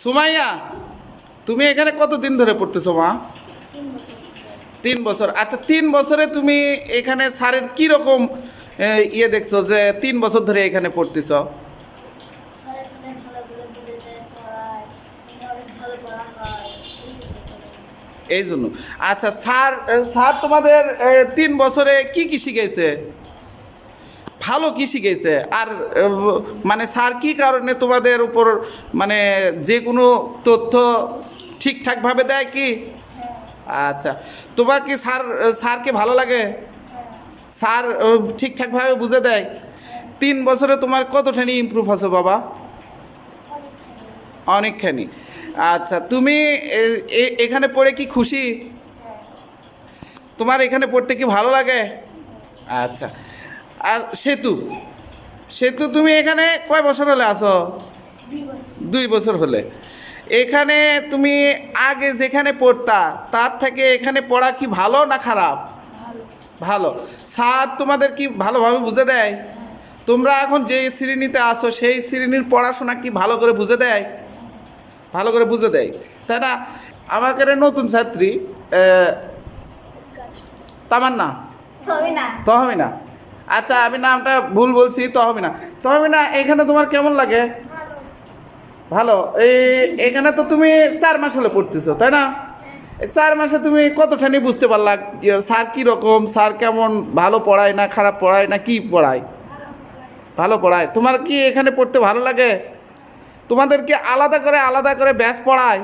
সুমাইয়া, তুমি এখানে কতদিন ধরে পড়তেছো মা? 3 বছর। আচ্ছা, 3 বছরে তুমি এখানে স্যারের কীরকম ইয়ে দেখছো যে 3 বছর ধরে এখানে পড়তেছ? এই জন্য। আচ্ছা, স্যার স্যার তোমাদের 3 বছরে কি কি শিখেছে? ভালো কি শিখেছে? আর মানে স্যার কি কারণে তোমাদের উপর মানে যে কোনো তথ্য ঠিকঠাকভাবে দেয় কি? আচ্ছা, তোমার কি স্যারকে ভালো লাগে? স্যার ঠিকঠাকভাবে বুঝে দেয়? 3 বছরে তোমার কতখানি ইমপ্রুভ আছে বাবা? অনেকখানি। আচ্ছা, তুমি এখানে পড়ে কি খুশি? তোমার এখানে পড়তে কি ভালো লাগে? আচ্ছা। আর সেতু, সেতু তুমি এখানে কয় বছর হলে আছো? 2 বছর হলে। এখানে তুমি আগে যেখানে পড়তা তার থেকে এখানে পড়া কি ভালো না খারাপ? ভালো। স্যার তোমাদের কি ভালোভাবে বুঝে দেয়? তোমরা এখন যে শ্রেণীতে আসো সেই শ্রেণীর পড়াশোনা কি ভালো করে বুঝে দেয়? ভালো করে বুঝে দেয়, তাই না? আমার কাছে নতুন ছাত্রী তামান্না, তহমিনা। আচ্ছা, আমি নামটা ভুল বলছি, তহমিনা। তহমিনা, এখানে তোমার কেমন লাগে? ভালো। এখানে তো তুমি 4 মাস হলে পড়তেছো, তাই না? 4 মাসে তুমি কতখানি বুঝতে পারলা স্যার কীরকম, স্যার কেমন, ভালো পড়ায় না খারাপ পড়ায় না কি পড়ায়? ভালো পড়ায়। তোমার কি এখানে পড়তে ভালো লাগে? তোমাদেরকে আলাদা করে ব্যাচ পড়ায়?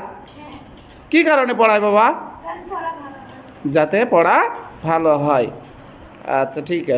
কি কারণে পড়ায় বাবা? যাতে পড়া ভালো হয়। আচ্ছা, ঠিক আছে।